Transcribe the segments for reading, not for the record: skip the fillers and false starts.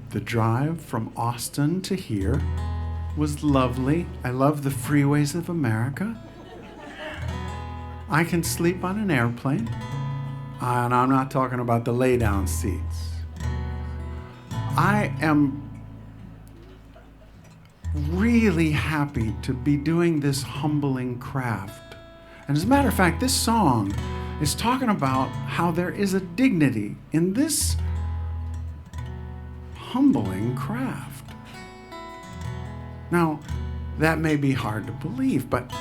The drive from Austin to here was lovely. I love the freeways of America. I can sleep on an airplane, and I'm not talking about the lay-down seats. I am really happy to be doing this humbling craft. And as a matter of fact, this song is talking about how there is a dignity in this humbling craft. Now, that may be hard to believe, but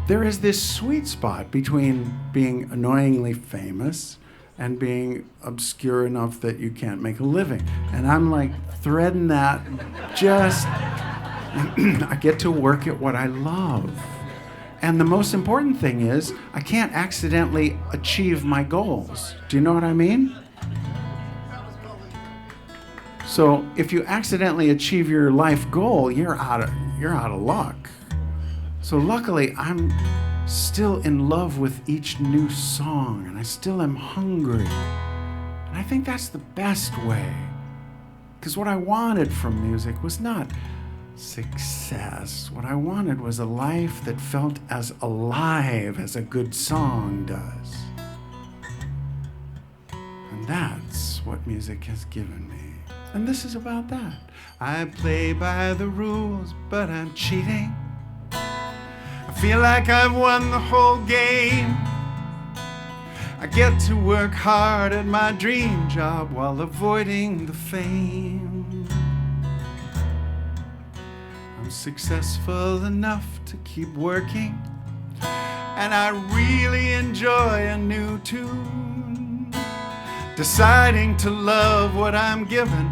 there is this sweet spot between being annoyingly famous and being obscure enough that you can't make a living. And I'm like threading that just, I get to work at what I love. And the most important thing is, I can't accidentally achieve my goals. Do you know what I mean? So if you accidentally achieve your life goal, you're out of luck. So luckily, I'm still in love with each new song, and I still am hungry. And I think that's the best way. Because what I wanted from music was not success. What I wanted was a life that felt as alive as a good song does. And that's what music has given me. And this is about that. I play by the rules, but I'm cheating. I feel like I've won the whole game. I get to work hard at my dream job while avoiding the fame. I'm successful enough to keep working, and I really enjoy a new tune. Deciding to love what I'm given,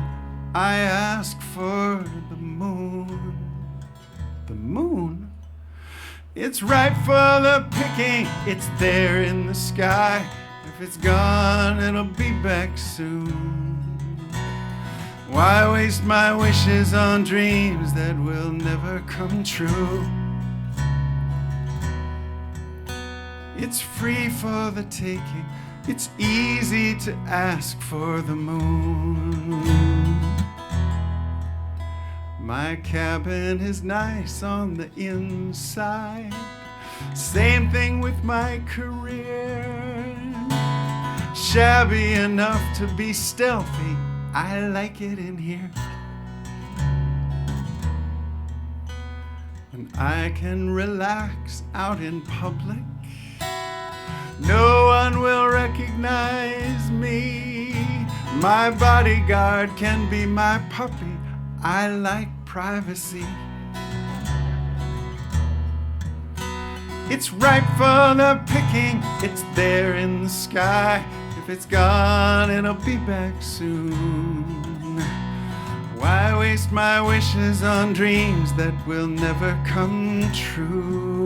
I ask for the moon. The moon? It's ripe for the picking, it's there in the sky. If it's gone, it'll be back soon. Why waste my wishes on dreams that will never come true? It's free for the taking, it's easy to ask for the moon. My cabin is nice on the inside. Same thing with my career. Shabby enough to be stealthy, I like it in here. And I can relax out in public. No one will recognize me. My bodyguard can be my puppy. I like privacy. It's ripe for the picking, it's there in the sky. If it's gone, it'll be back soon. Why waste my wishes on dreams that will never come true?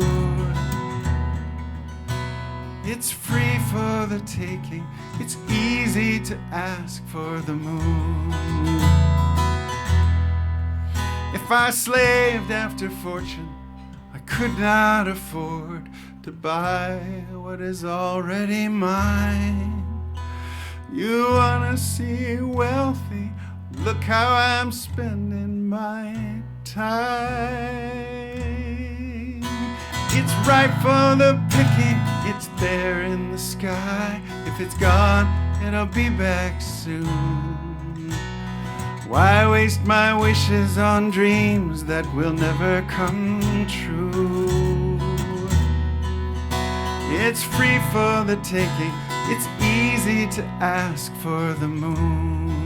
It's free for the taking, it's easy to ask for the moon. If I slaved after fortune, I could not afford to buy what is already mine. You wanna see wealthy? Look how I'm spending my time. It's ripe for the picking, it's there in the sky. If it's gone, it'll be back soon. Why waste my wishes on dreams that will never come true? It's free for the taking, it's easy to ask for the moon.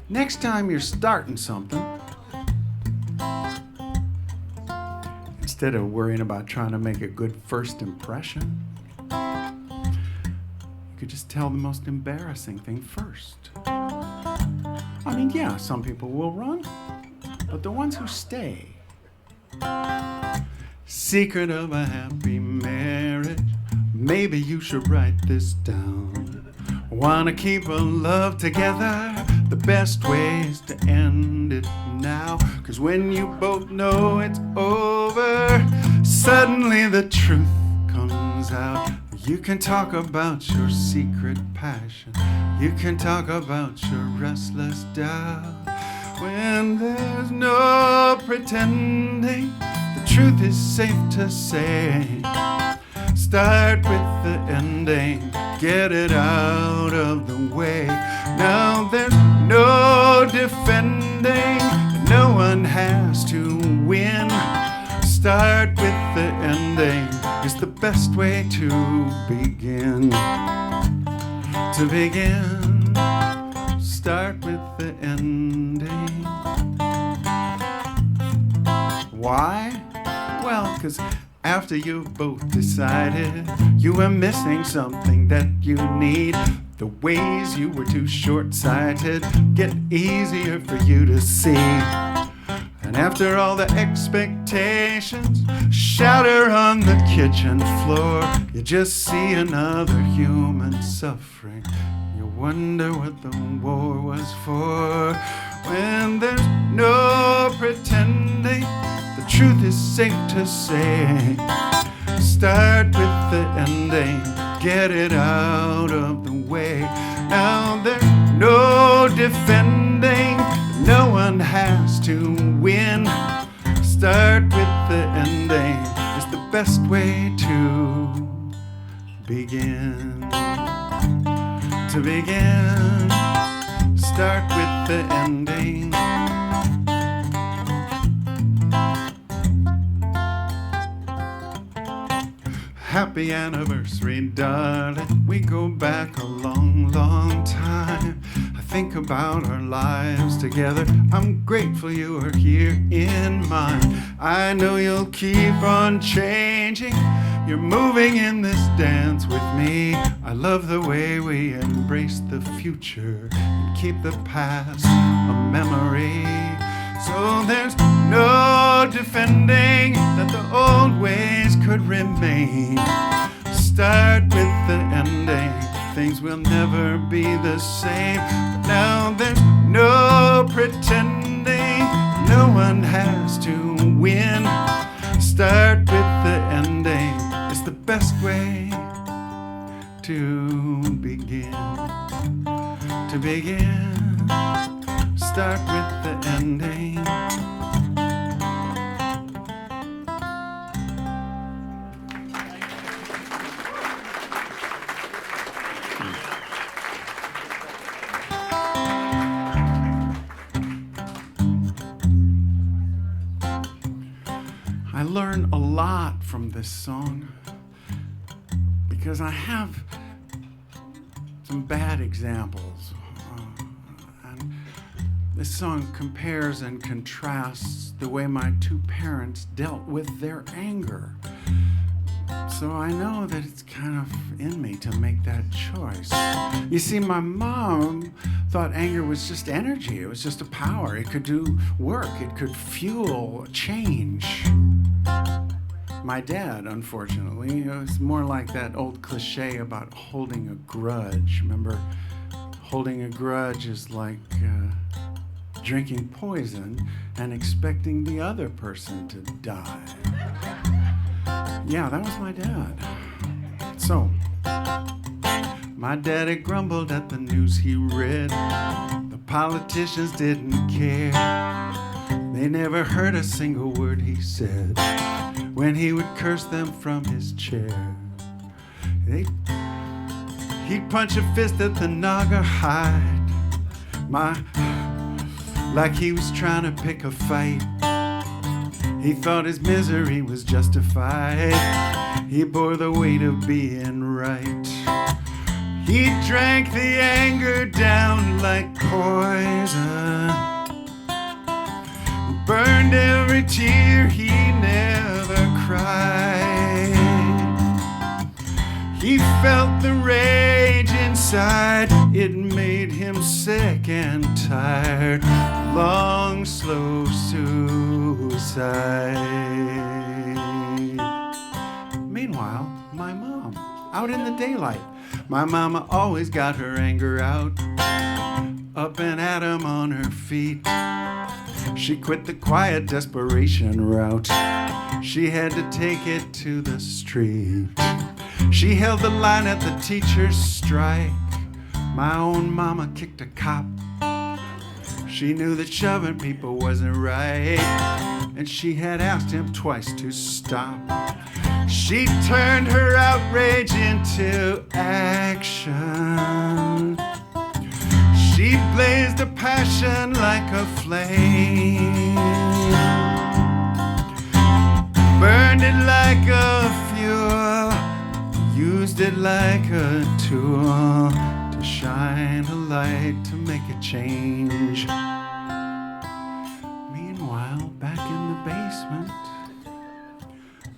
Next time you're starting something, instead of worrying about trying to make a good first impression, you could just tell the most embarrassing thing first. I mean, yeah, some people will run, but the ones who stay. Secret of a happy marriage. Maybe you should write this down. Wanna keep a love together? The best way is to end it now. 'Cause when you both know it's over, suddenly the truth comes out. You can talk about your secret passion. You can talk about your restless doubt. When there's no pretending, the truth is safe to say. Start with the ending, get it out of the way. Now there's no defending, no one has to win. Start with the ending, it's the best way to begin. To begin, start with the ending. Why? Well, 'cause after you've both decided you were missing something that you need, the ways you were too short-sighted get easier for you to see. And after all the expectations shatter on the kitchen floor, you just see another human suffering. You wonder what the war was for. When there's no pretending, the truth is safe to say. Start with the ending, get it out of the way. Now there's no defending, no one has to win. Start with the ending, it's the best way to begin. To begin, start with the ending. Happy anniversary, darling. We go back a long, long time. I think about our lives together. I'm grateful you are here in mine. I know you'll keep on changing. You're moving in this dance with me. I love the way we embrace the future and keep the past a memory. So there's no defending that the old ways could remain. Start with the ending, things will never be the same. Now there's no pretending, no one has to win. Start with the ending, it's the best way to begin. To begin, start with the ending. I learn a lot from this song because I have some bad examples. And this song compares and contrasts the way my two parents dealt with their anger. So I know that it's kind of in me to make that choice. You see, my mom thought anger was just energy. It was just a power. It could do work. It could fuel change. My dad, unfortunately, it was more like that old cliche about holding a grudge. Remember, holding a grudge is like drinking poison and expecting the other person to die. Yeah, that was my dad. So, my daddy grumbled at the news he read. The politicians didn't care. They never heard a single word he said when he would curse them from his chair. He'd punch a fist at the Naga hide, like he was trying to pick a fight. He thought his misery was justified. He bore the weight of being right. He drank the anger down like poison, burned every tear he never cried. He felt the rage inside suicide. It made him sick and tired. Long, slow suicide. Meanwhile, my mom, out in the daylight. My mama always got her anger out, up and at him on her feet. She quit the quiet desperation route. She had to take it to the street. She held the line at the teacher's strike. My own mama kicked a cop. She knew that shoving people wasn't right, and she had asked him twice to stop. She turned her outrage into action. She blazed a passion like a flame, burned it like a fuel, used it like a tool to shine a light to make a change. Meanwhile, back in the basement,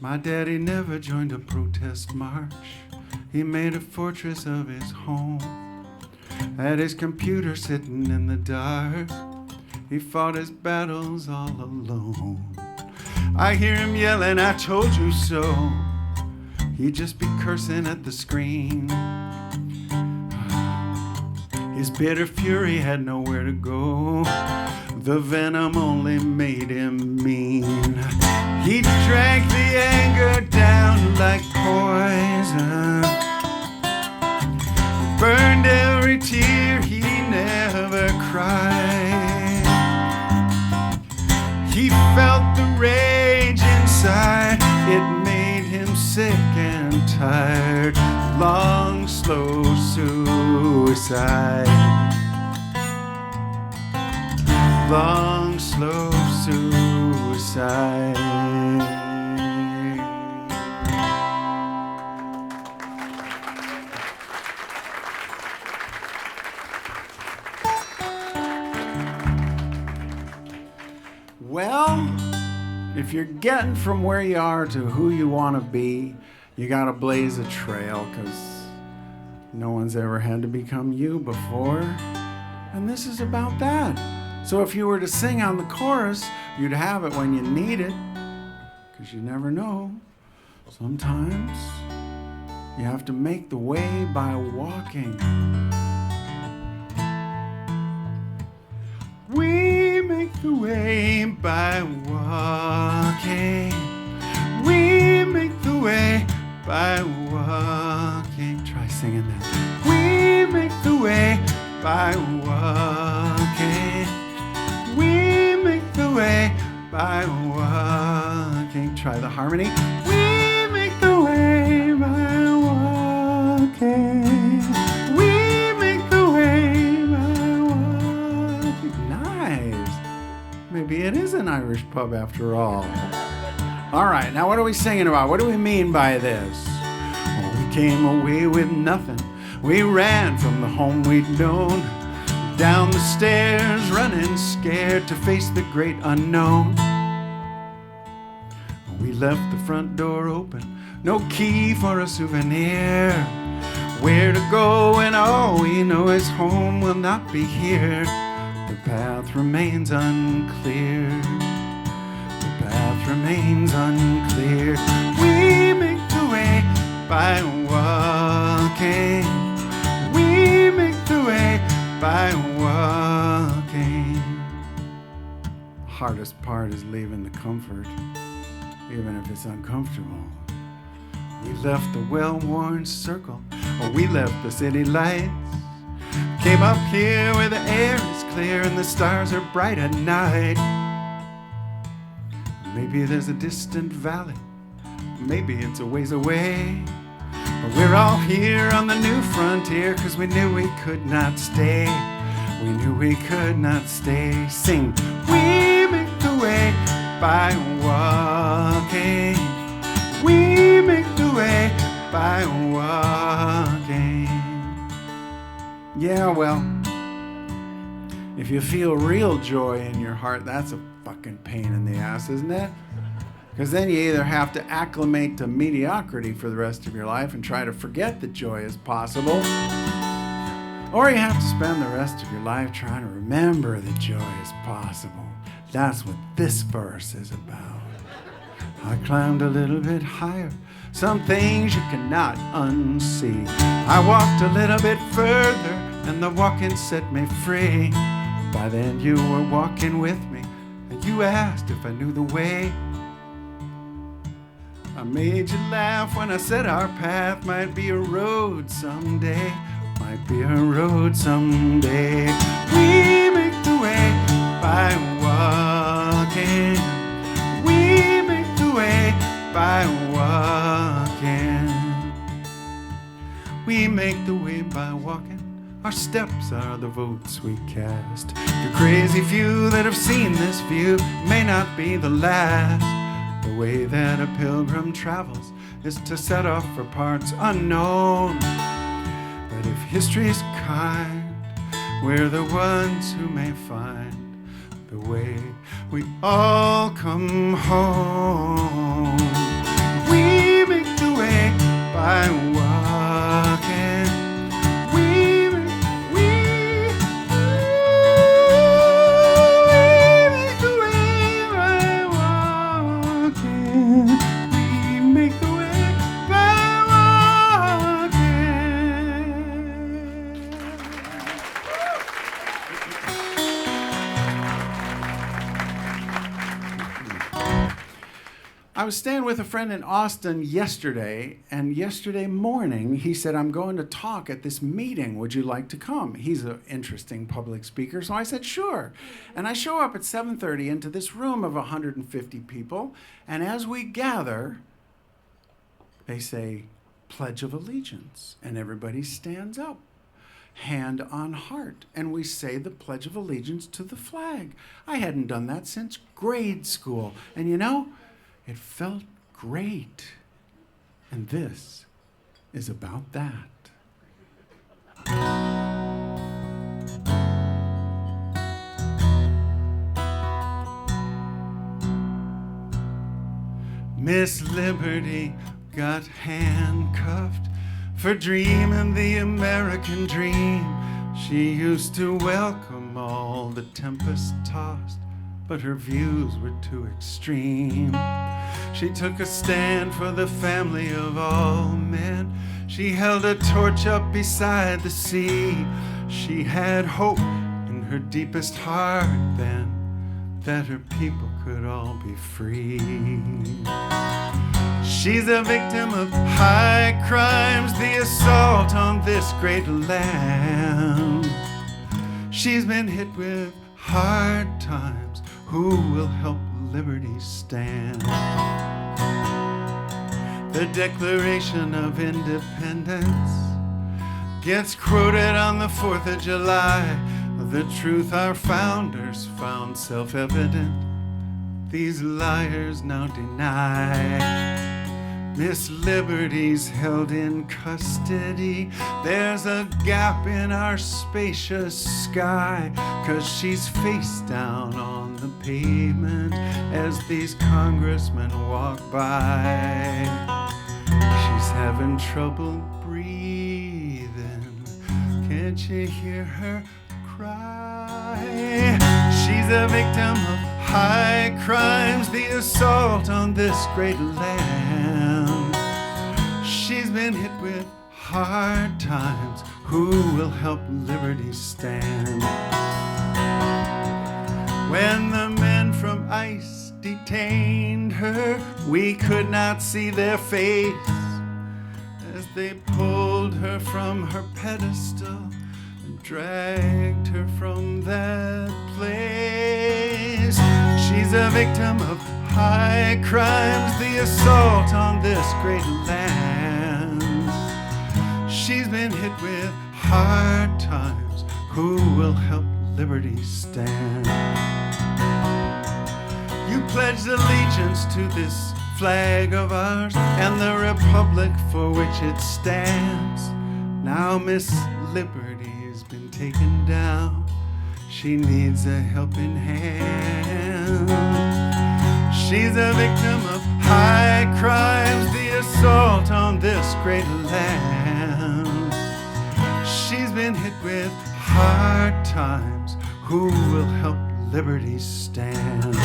my daddy never joined a protest march. He made a fortress of his home. At his computer sitting in the dark, he fought his battles all alone. I hear him yelling, "I told you so." He'd just be cursing at the screen. His bitter fury had nowhere to go. The venom only made him mean. He drank the anger down like poison, burned every tear he never cried. He felt the rage inside. It made him sick and tired. Long, slow suicide. Long, slow suicide. Well, if you're getting from where you are to who you want to be, you got to blaze a trail, because no one's ever had to become you before. And this is about that. So if you were to sing on the chorus, you'd have it when you need it, because you never know. Sometimes you have to make the way by walking. We make the way by walking. We make the way by walking. Try singing that. We make the way by walking. We make the way by walking. Try the harmony. We make the way by walking. We make the way by walking. Nice. Maybe it is an Irish pub after all. All right, now what are we singing about? What do we mean by this? Well, we came away with nothing. We ran from the home we'd known, down the stairs, running scared to face the great unknown. We left the front door open, no key for a souvenir. Where to go and all we know is home will not be here. The path remains unclear. The path remains unclear. We make the way by walking. We make the way by walking. Hardest part is leaving the comfort, even if it's uncomfortable. We left the well-worn circle, or we left the city lights. Came up here where the air is clear and the stars are bright at night. Maybe there's a distant valley, maybe it's a ways away. But we're all here on the new frontier, 'cause we knew we could not stay. We knew we could not stay. Sing. We make the way by walking. We make the way by walking. Yeah, well, if you feel real joy in your heart, that's a fucking pain in the ass, isn't it? Because then you either have to acclimate to mediocrity for the rest of your life and try to forget that joy is possible, Or you have to spend the rest of your life trying to remember that joy is possible. That's what this verse is about. I climbed a little bit higher, some things you cannot unsee. I walked a little bit further, and the walking set me free. By then you were walking with me, and you asked if I knew the way. I made you laugh when I said our path might be a road someday. Might be a road someday. We make the way by walking. We make the way by walking. We make the way by walking. Our steps are the votes we cast. The crazy few that have seen this view may not be the last. The way that a pilgrim travels is to set off for parts unknown. But if history's kind, we're the ones who may find the way we all come home. We make the way by walking. We make the way by walking. We make the way by walking. I was staying with a friend in Austin yesterday, and yesterday morning he said, I'm going to talk at this meeting. Would you like to come? He's an interesting public speaker, so I said, sure. And I show up at 7:30 into this room of 150 people, and as we gather, they say, Pledge of Allegiance, and everybody stands up, hand on heart, and we say the Pledge of Allegiance to the flag. I hadn't done that since grade school, and you know, it felt great. And this is about that. Miss Liberty got handcuffed for dreaming the American dream. She used to welcome all the tempest tossed, but her views were too extreme. She took a stand for the family of all men. She held a torch up beside the sea. She had hope in her deepest heart then, that her people could all be free. She's a victim of high crimes, the assault on this great land. She's been hit with hard times. Who will help liberty stand? The Declaration of Independence gets quoted on the 4th of July. The truth our founders found self-evident, these liars now deny. Miss Liberty's held in custody. There's a gap in our spacious sky, 'cause she's face down on the pavement as these congressmen walk by. She's having trouble breathing. Can't you hear her cry? She's a victim of high crimes, the assault on this great land. She's been hit with hard times. Who will help liberty stand? When the men from ICE detained her, we could not see their face as they pulled her from her pedestal and dragged her from that place. She's a victim of high crimes, the assault on this great land. She's been hit with hard times. Who will help liberty stand? You pledged allegiance to this flag of ours and the republic for which it stands. Now Miss Liberty has been taken down. She needs a helping hand. She's a victim of high crimes, the assault on this great land. She's been been hit with hard times, who will help liberty stand?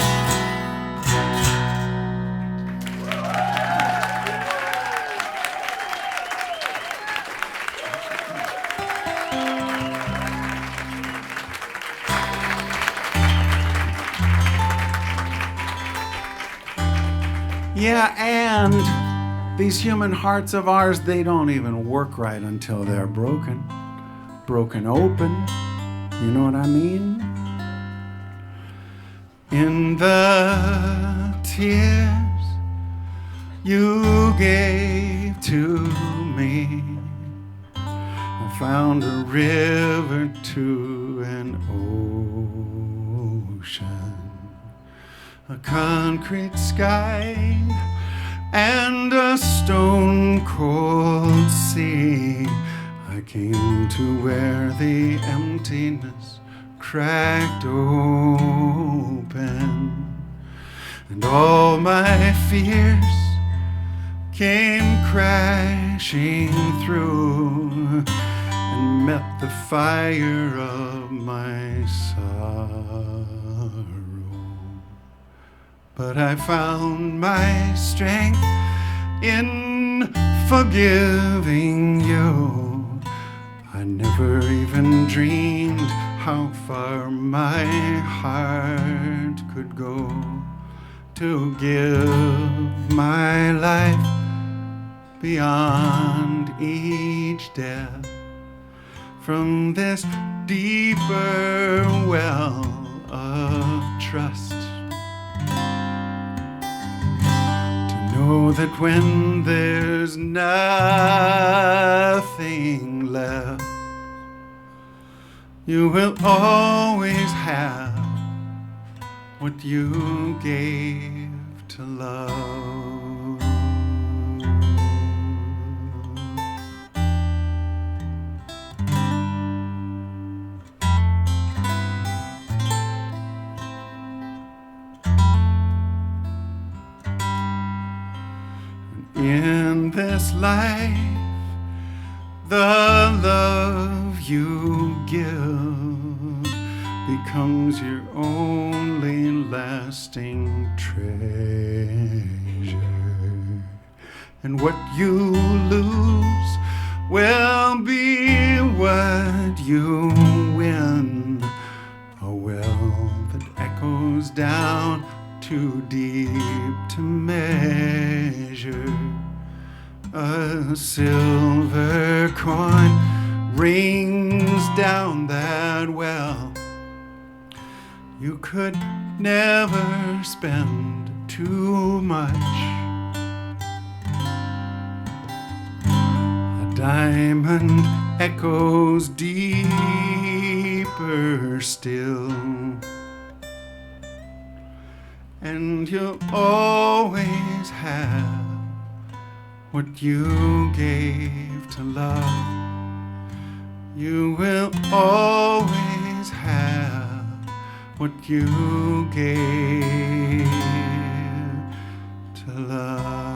Yeah, and these human hearts of ours, they don't even work right until they're broken. Broken open, you know what I mean? In the tears you gave to me, I found a river to an ocean, a concrete sky, and a stone-cold sea. I came to where the emptiness cracked open, and all my fears came crashing through and met the fire of my sorrow. But I found my strength in forgiving you. I never even dreamed how far my heart could go to give my life beyond each death from this deeper well of trust. Know that when there's nothing left, you will always have what you gave to love. In this life, the love you give becomes your only lasting treasure. And what you lose will be what you win, a well that echoes down too deep to measure. A silver coin rings down that well. You could never spend too much. A diamond echoes deeper still, and you'll always have what you gave to love. You will always have what you gave to love.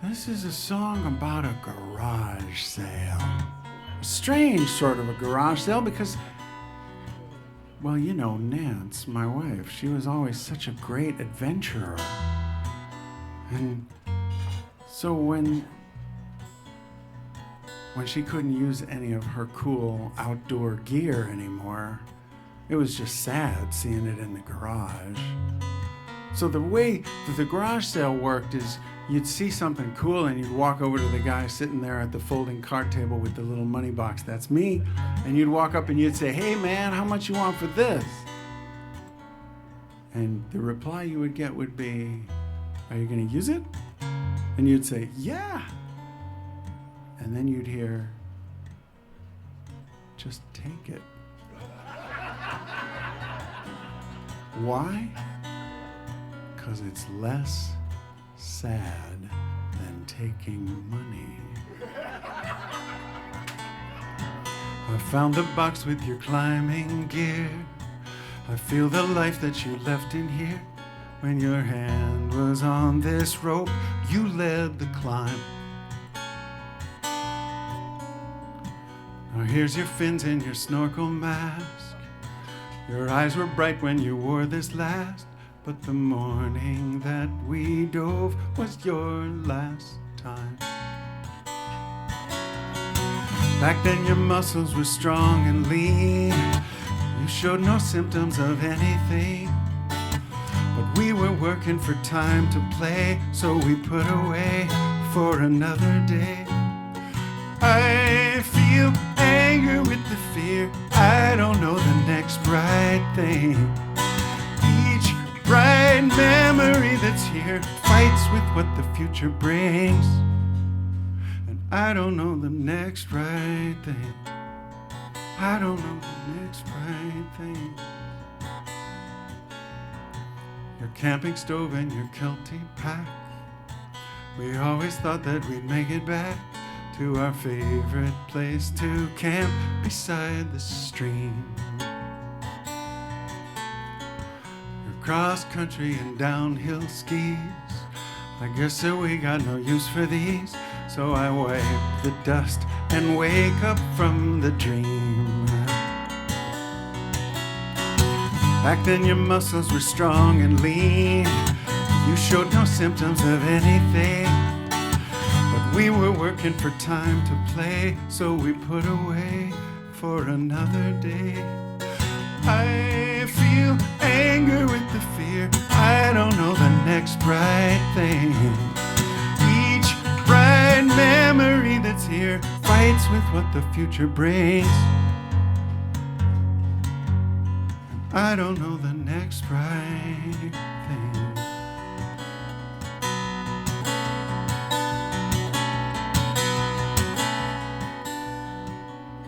This is a song about a garage sale. A strange sort of a garage sale because, well, you know, Nance, my wife, she was always such a great adventurer. And so when she couldn't use any of her cool outdoor gear anymore, it was just sad seeing it in the garage. So the way that the garage sale worked is you'd see something cool and you'd walk over to the guy sitting there at the folding cart table with the little money box. That's me. And you'd walk up and you'd say, "Hey man, how much you want for this?" And the reply you would get would be, "Are you going to use it?" And you'd say, "Yeah." And then you'd hear, "Just take it." Why? Because it's less sad than taking money. I found the box with your climbing gear. I feel the life that you left in here. When your hand was on this rope, you led the climb. Now here's your fins and your snorkel mask. Your eyes were bright when you wore this last, but the morning that we dove was your last time. Back then your muscles were strong and lean. You showed no symptoms of anything. But we were working for time to play, so we put away for another day. I feel anger with the fear. I don't know the next right thing. Each bright memory that's here fights with what the future brings. And I don't know the next right thing. I don't know the next right thing. Your camping stove and your Kelty pack. We always thought that we'd make it back to our favorite place to camp beside the stream. Your cross-country and downhill skis. I guess that we got no use for these, so I wipe the dust and wake up from the dream. Back then your muscles were strong and lean. You showed no symptoms of anything. But we were working for time to play, so we put away for another day. I feel anger with the fear. I don't know the next right thing. Each bright memory that's here fights with what the future brings. I don't know the next right thing.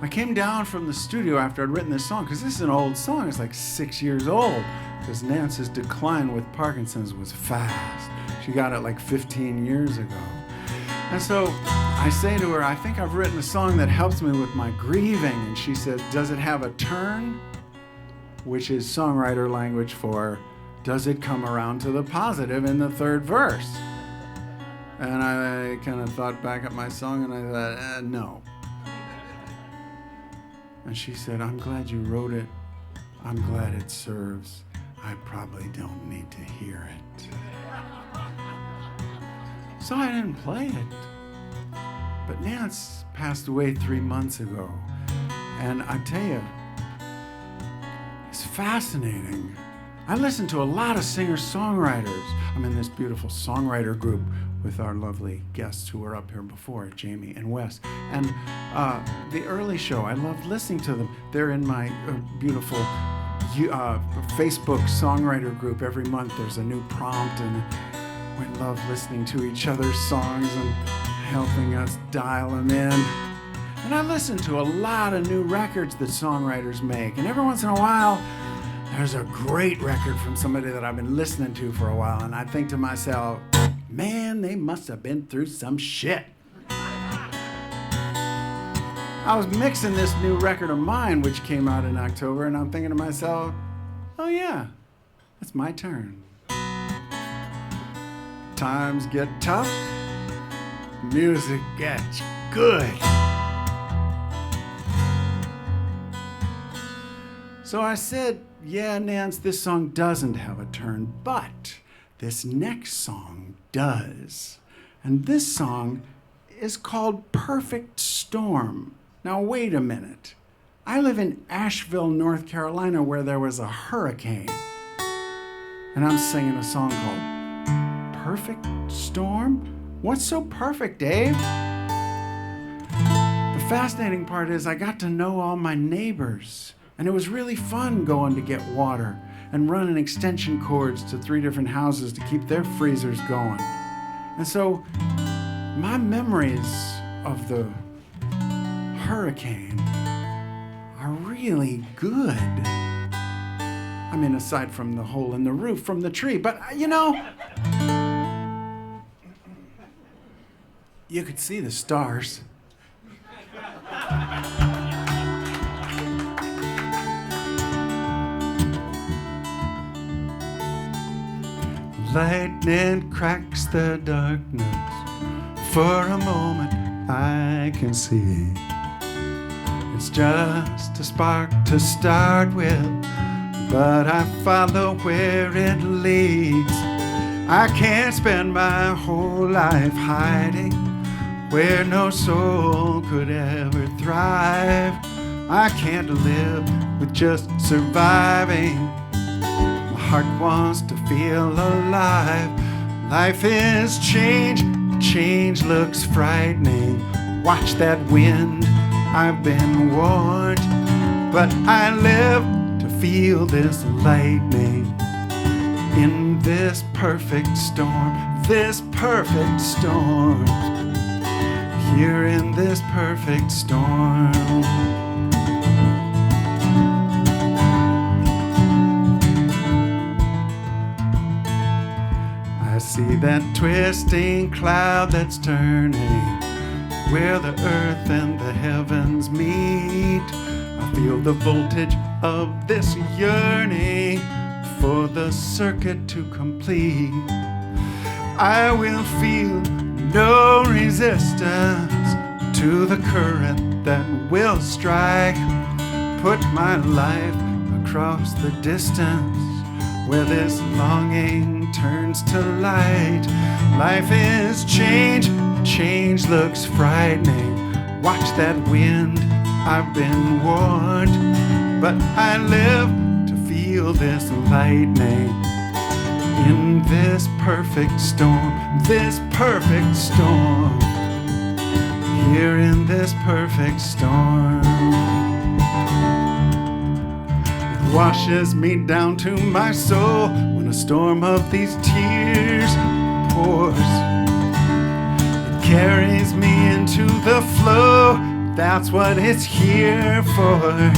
I came down from the studio after I'd written this song, because this is an old song. It's like 6 years old, because Nance's decline with Parkinson's was fast. She got it like 15 years ago. And so I say to her, "I think I've written a song that helps me with my grieving." And she said, "Does it have a turn?" Which is songwriter language for, does it come around to the positive in the third verse? And I kind of thought back at my song and I thought, no. And she said, "I'm glad you wrote it. I'm glad it serves. I probably don't need to hear it." So I didn't play it. But Nance passed away 3 months ago. And I tell you, it's fascinating. I listen to a lot of singer-songwriters. I'm in this beautiful songwriter group with our lovely guests who were up here before, Jamie and Wes. And the early show, I loved listening to them. They're in my beautiful Facebook songwriter group. Every month there's a new prompt, and we love listening to each other's songs and helping us dial them in. And I listen to a lot of new records that songwriters make. And every once in a while, there's a great record from somebody that I've been listening to for a while. And I think to myself, man, they must have been through some shit. I was mixing this new record of mine, which came out in October, and I'm thinking to myself, oh yeah, it's my turn. Times get tough, music gets good. So I said, yeah, Nance, this song doesn't have a turn, but this next song does. And this song is called Perfect Storm. Now, wait a minute. I live in Asheville, North Carolina, where there was a hurricane. And I'm singing a song called perfect storm? What's so perfect, Dave? The fascinating part is I got to know all my neighbors, and it was really fun going to get water and running extension cords to 3 different houses to keep their freezers going. And so my memories of the hurricane are really good. I mean, aside from the hole in the roof from the tree, but you could see the stars. Lightning cracks the darkness. For a moment I can see it's just a spark to start with, but I follow where it leads. I can't spend my whole life hiding where no soul could ever thrive. I can't live with just surviving. My heart wants to feel alive. Life is change. Change looks frightening. Watch that wind, I've been warned. But I live to feel this lightning. In this perfect storm, this perfect storm. Here in this perfect storm. I see that twisting cloud that's turning, where the earth and the heavens meet. I feel the voltage of this yearning for the circuit to complete. I will feel no resistance to the current that will strike. Put my life across the distance where this longing turns to light. Life is change. Change looks frightening. Watch that wind, I've been warned. But I live to feel this lightning. In this perfect storm, this perfect storm. Here in this perfect storm. It washes me down to my soul when a storm of these tears pours. It carries me into the flow, that's what it's here for.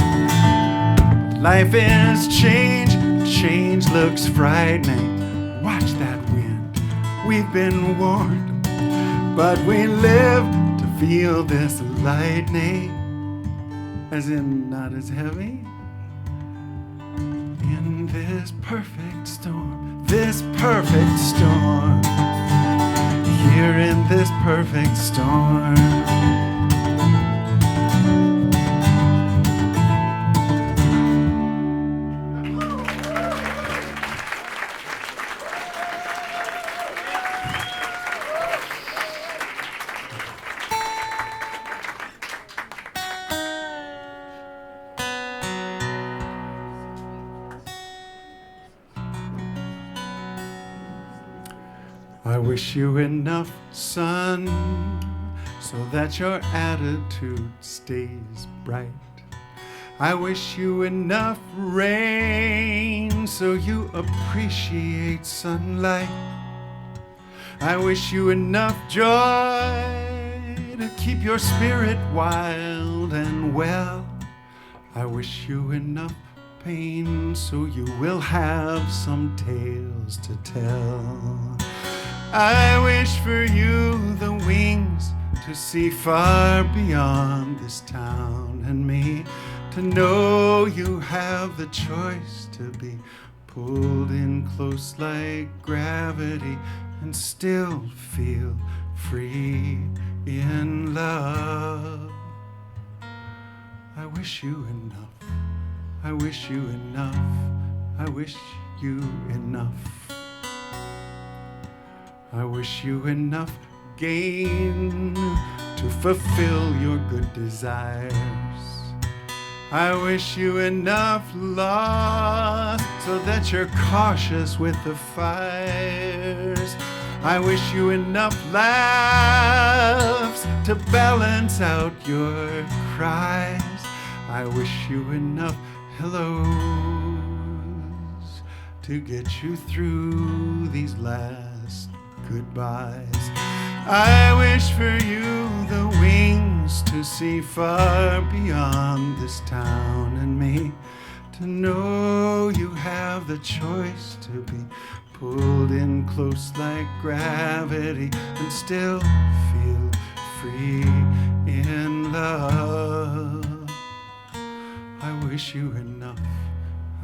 Life is change, change looks frightening. Watch that wind, we've been warned, but we live to feel this lightning, as in not as heavy. In this perfect storm, this perfect storm, here in this perfect storm. I wish you enough sun so that your attitude stays bright. I wish you enough rain so you appreciate sunlight. I wish you enough joy to keep your spirit wild and well. I wish you enough pain so you will have some tales to tell. I wish for you the wings to see far beyond this town and me, to know you have the choice to be pulled in close like gravity and still feel free in love. I wish you enough. I wish you enough. I wish you enough. I wish you enough gain to fulfill your good desires. I wish you enough loss so that you're cautious with the fires. I wish you enough laughs to balance out your cries. I wish you enough hellos to get you through these last goodbyes. I wish for you the wings to see far beyond this town and me, to know you have the choice to be pulled in close like gravity and still feel free in love. I wish you enough,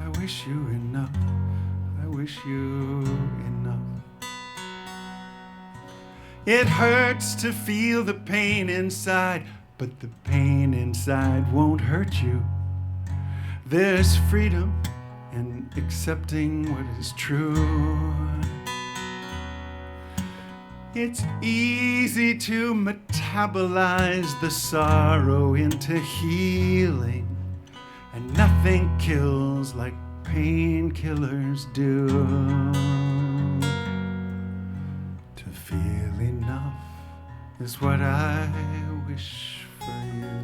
I wish you enough, I wish you enough. It hurts to feel the pain inside, but the pain inside won't hurt you. There's freedom in accepting what is true. It's easy to metabolize the sorrow into healing, and nothing kills like painkillers do. To feel enough is what I wish for you.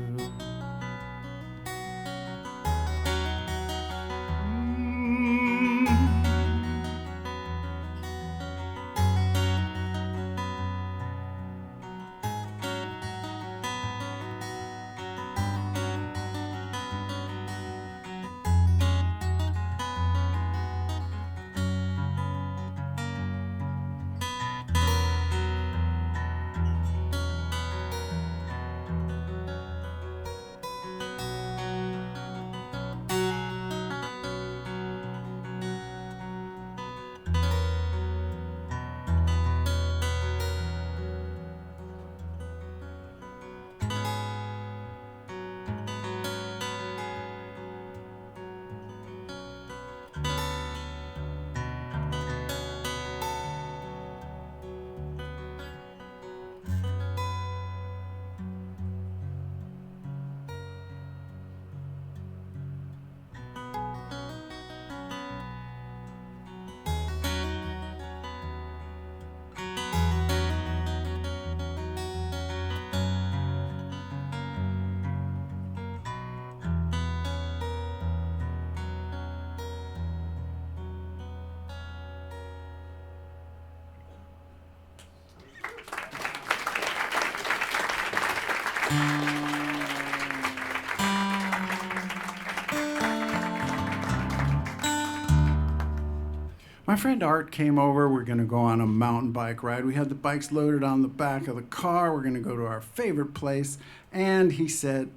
My friend Art came over. We're going to go on a mountain bike ride. We had the bikes loaded on the back of the car. We're going to go to our favorite place. And he said,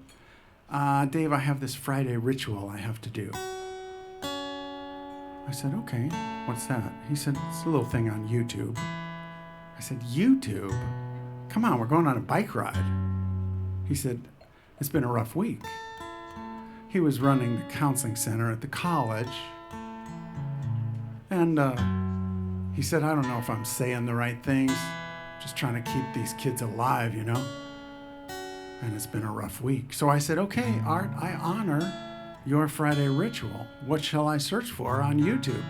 Dave, I have this Friday ritual I have to do. I said, okay, what's that? He said, it's a little thing on YouTube. I said, YouTube? Come on, we're going on a bike ride. He said, it's been a rough week. He was running the counseling center at the college. And he said, I don't know if I'm saying the right things. Just trying to keep these kids alive, you know? And it's been a rough week. So I said, okay, Art, I honor your Friday ritual. What shall I search for on YouTube?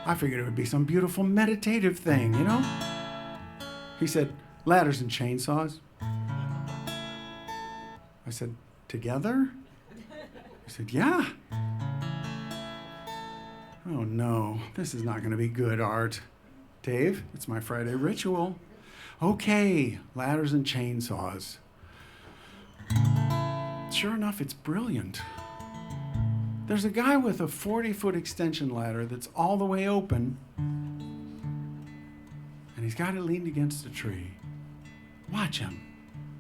I figured it would be some beautiful meditative thing, you know? He said, ladders and chainsaws. I said, together? He said, yeah. Oh no, this is not going to be good, Art. Dave, it's my Friday ritual. Okay, ladders and chainsaws. Sure enough, it's brilliant. There's a guy with a 40-foot extension ladder that's all the way open, and he's got it leaned against a tree. Watch him.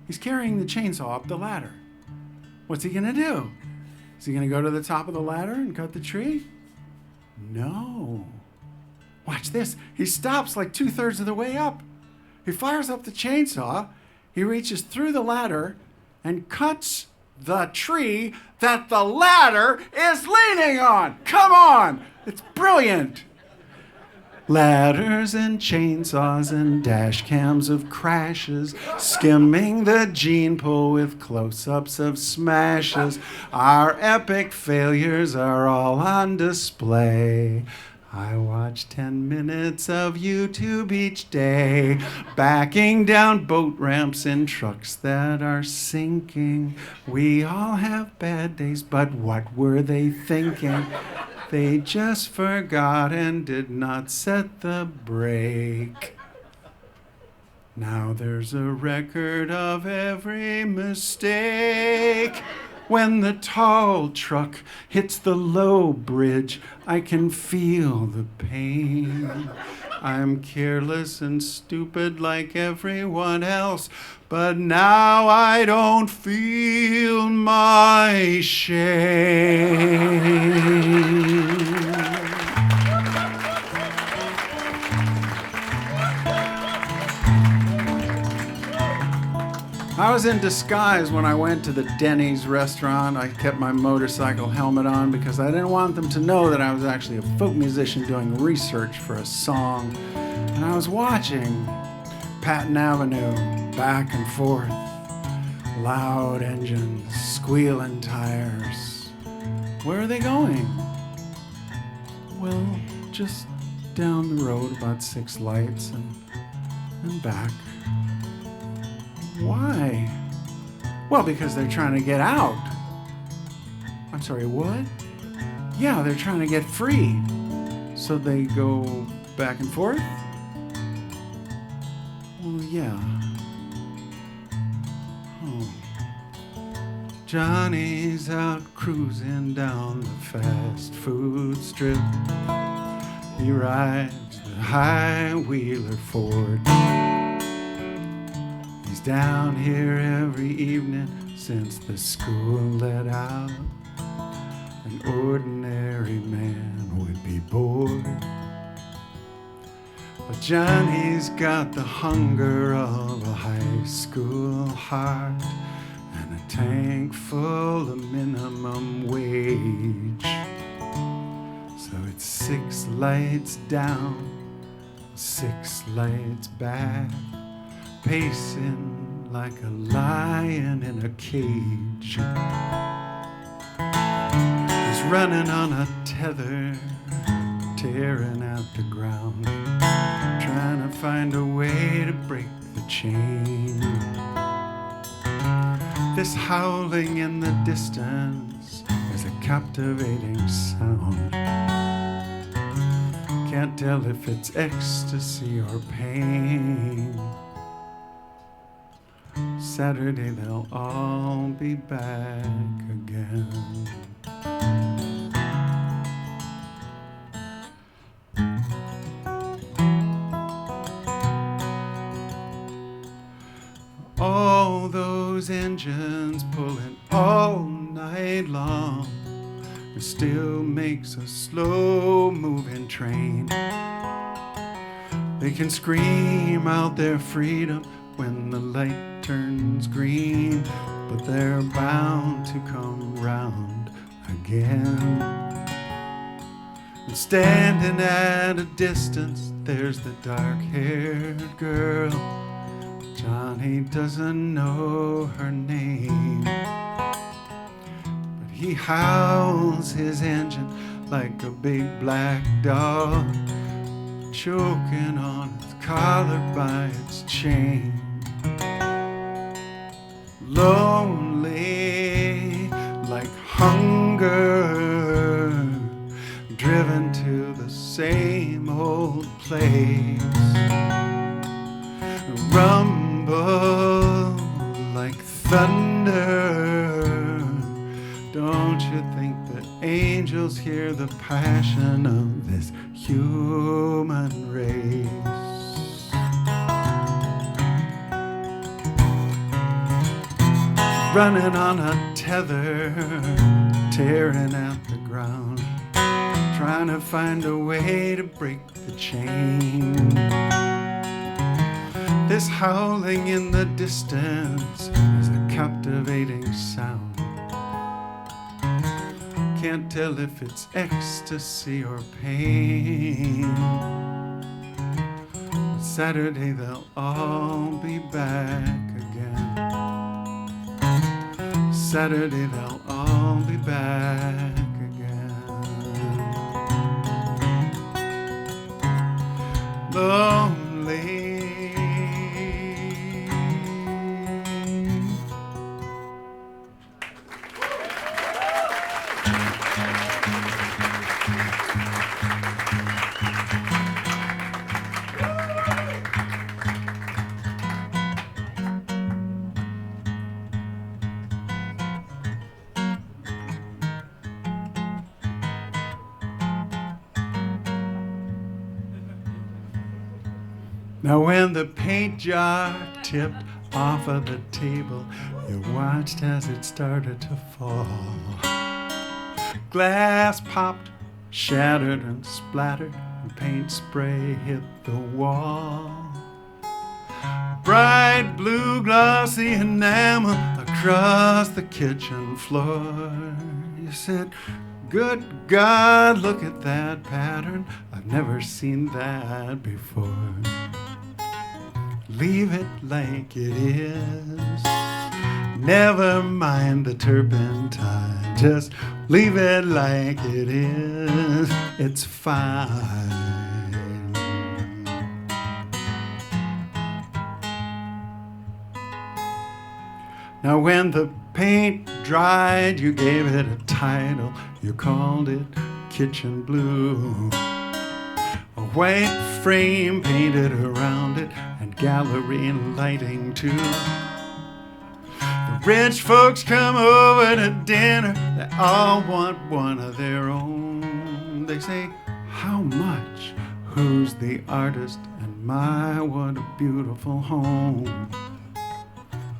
He's carrying the chainsaw up the ladder. What's he going to do? Is he going to go to the top of the ladder and cut the tree? No. Watch this. He stops like 2/3 of the way up. He fires up the chainsaw. He reaches through the ladder and cuts the tree that the ladder is leaning on. Come on. It's brilliant. Ladders and chainsaws and dash cams of crashes, skimming the gene pool with close-ups of smashes. Our epic failures are all on display. I watch 10 minutes of YouTube each day, backing down boat ramps in trucks that are sinking. We all have bad days, but what were they thinking? They just forgot and did not set the brake. Now there's a record of every mistake. When the tall truck hits the low bridge, I can feel the pain. I'm careless and stupid like everyone else, but now I don't feel my shame. I was in disguise when I went to the Denny's restaurant. I kept my motorcycle helmet on because I didn't want them to know that I was actually a folk musician doing research for a song. And I was watching Patton Avenue back and forth, loud engines, squealing tires. Where are they going? Well, just down the road about 6 lights and back. Why? Well, because they're trying to get out. I'm sorry, what? Yeah, they're trying to get free. So they go back and forth? Well, yeah. Oh. Johnny's out cruising down the fast food strip. He rides the high-wheeler Ford. Down here every evening since the school let out. An ordinary man would be bored, but Johnny's got the hunger of a high school heart and a tank full of minimum wage. So it's 6 lights down, 6 lights back, pacing like a lion in a cage. He's running on a tether, tearing out the ground, trying to find a way to break the chain. This howling in the distance is a captivating sound. Can't tell if it's ecstasy or pain. Saturday they'll all be back again. All those engines pulling all night long, it still makes a slow-moving train. They can scream out their freedom when the light turns green, but they're bound to come round again. And standing at a distance, there's the dark-haired girl. Johnny doesn't know her name, but he howls his engine like a big black dog, choking on its collar by its chain. Lonely like hunger, driven to the same old place. Rumble like thunder. Don't you think the angels hear the passion of this human race? Running on a tether, tearing out the ground, trying to find a way to break the chain. This howling in the distance is a captivating sound. Can't tell if it's ecstasy or pain. But Saturday they'll all be back again. Saturday they'll all be back again. lonely. Now when the paint jar tipped off of the table, you watched as it started to fall. Glass popped, shattered and splattered, and paint spray hit the wall. Bright blue glossy enamel across the kitchen floor. You said, "Good God, look at that pattern. I've never seen that before." Leave it like it is. Never mind the turpentine. Just leave it like it is. It's fine. Now when the paint dried, you gave it a title. You called it Kitchen Blue. A white frame painted around it, and gallery lighting too. The rich folks come over to dinner. They all want one of their own. They say, "How much? Who's the artist? And my, what a beautiful home."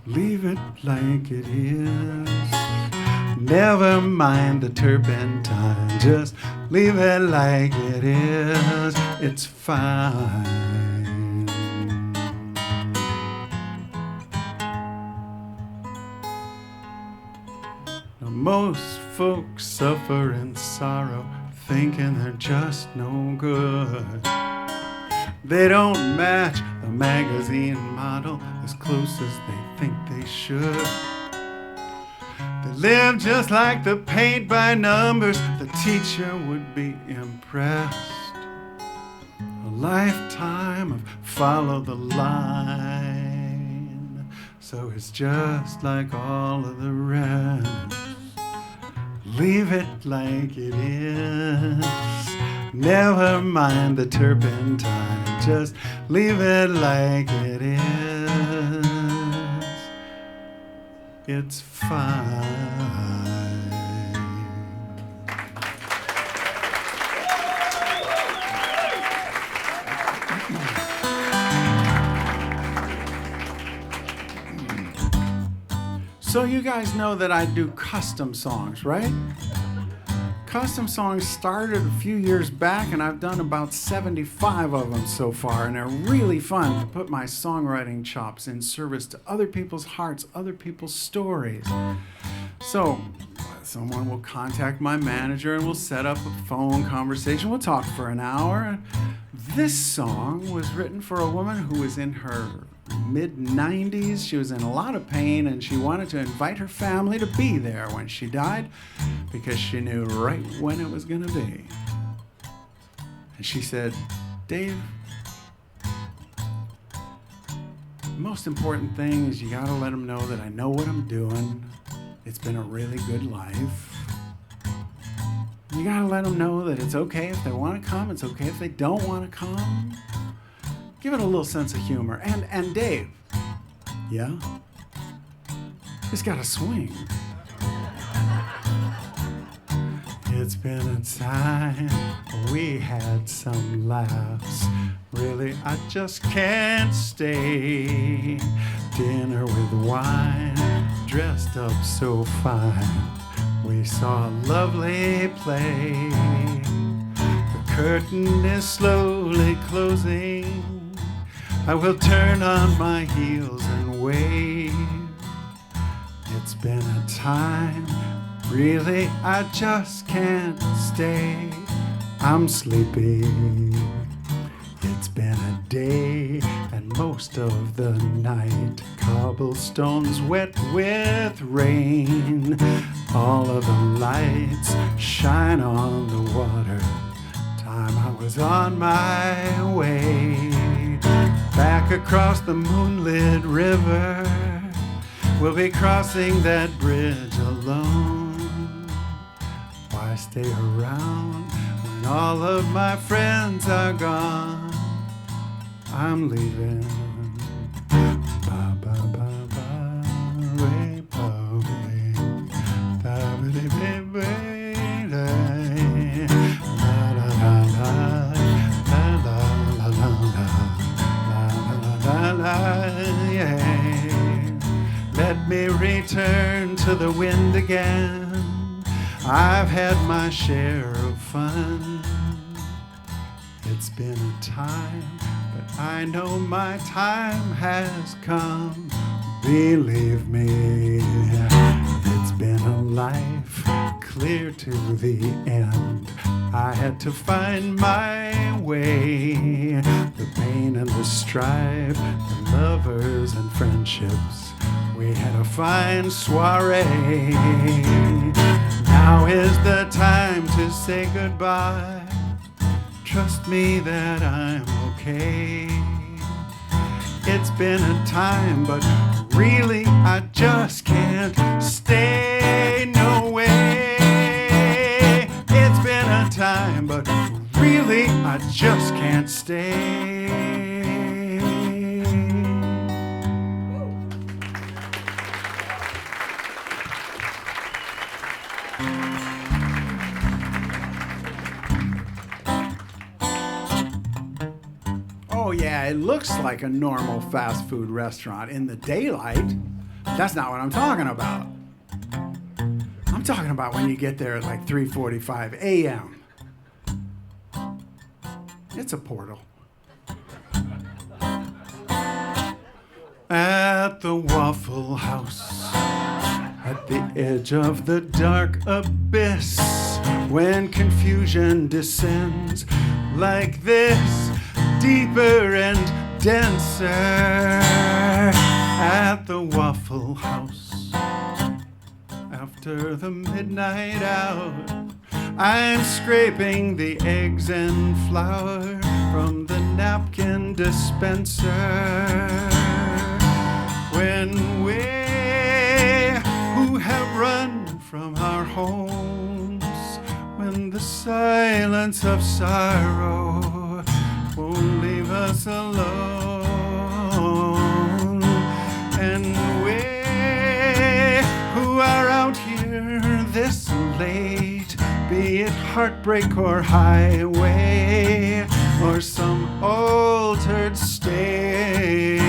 Leave it like it is. Never mind the turpentine. Just leave it like it is. It's fine. Now most folks suffer in sorrow, thinking they're just no good. They don't match the magazine model as close as they think they should. They live just like the paint by numbers. The teacher would be impressed. A lifetime of follow the line. So it's just like all of the rest. Leave it like it is. Never mind the turpentine. Just leave it like it is. It's fine. So you guys know that I do custom songs, right? Custom songs started a few years back, and I've done about 75 of them so far, and they're really fun to put my songwriting chops in service to other people's hearts, other people's stories. So someone will contact my manager and we'll set up a phone conversation. We'll talk for an hour. This song was written for a woman who was in her mid-90s. She was in a lot of pain, and she wanted to invite her family to be there when she died because she knew right when it was going to be. And she said, "Dave, the most important thing is you got to let them know that I know what I'm doing. It's been a really good life. You got to let them know that it's okay if they want to come. It's okay if they don't want to come. Give it a little sense of humor. And Dave, yeah? It's got to swing. It's been a time we had some laughs. Really, I just can't stay. Dinner with wine, dressed up so fine. We saw a lovely play. The curtain is slowly closing. I will turn on my heels and wave. It's been a time, really, I just can't stay. I'm sleepy. It's been a day and most of the night. Cobblestones wet with rain. All of the lights shine on the water. Time I will was on my way back across the moonlit river. We'll be crossing that bridge alone. Why stay around when all of my friends are gone? I'm leaving. Ba ba ba ba, way ba way, da ba de ba ba, la la la la, la la la la la, la la yeah. Let me return to the wind again. I've had my share of fun. It's been a time, but I know my time has come. Believe me, it's been a life clear to the end. I had to find my way. The pain and the strife, the lovers and friendships. We had a fine soiree. Now is the time to say goodbye. Trust me that I'm okay. It's been a time, but really I just can't stay. No way. It's been a time, but really I just can't stay. Oh yeah, it looks like a normal fast food restaurant in the daylight. That's not what I'm talking about. I'm talking about when you get there at like 3:45 a.m. It's a portal. At the Waffle House, at the edge of the dark abyss, when confusion descends like this, deeper and denser. At the Waffle House, after the midnight hour, I'm scraping the eggs and flour from the napkin dispenser. When we who have run from our homes, when the silence of sorrow won't leave us alone, and we who are out here this late, be it heartbreak or highway or some altered state,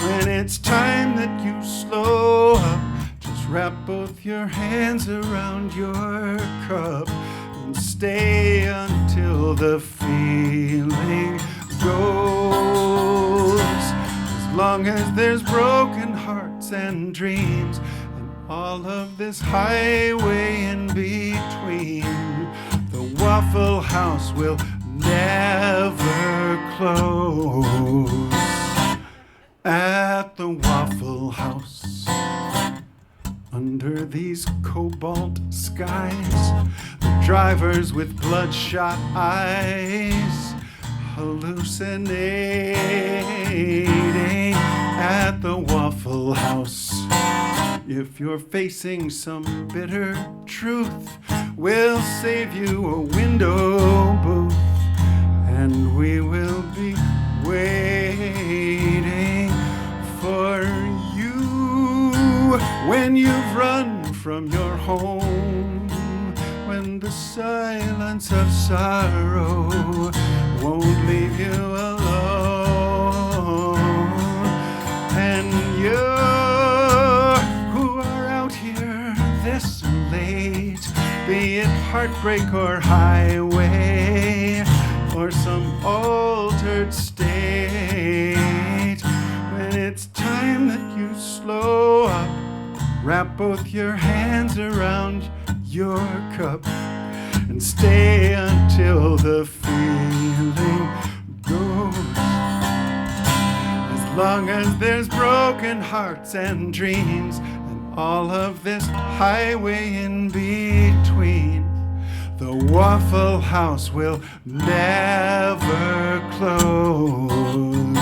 when it's time that you slow up, just wrap both your hands around your cup and stay until the feeling goes. As long as there's broken hearts and dreams and all of this highway in between, the Waffle House will never close. At the Waffle House, under these cobalt skies, the drivers with bloodshot eyes hallucinating. At the Waffle House, if you're facing some bitter truth, we'll save you a window booth, and we will be waiting for you when you've run from your home, when the silence of sorrow won't leave you alone, and you who are out here this late, be it heartbreak or highway or some altered state, when it's time that you slow up, wrap both your hands around your cup and stay until the feeling goes. As long as there's broken hearts and dreams and all of this highway in between, The Waffle House will never close.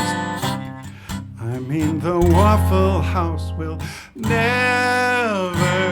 I mean, the Waffle House will never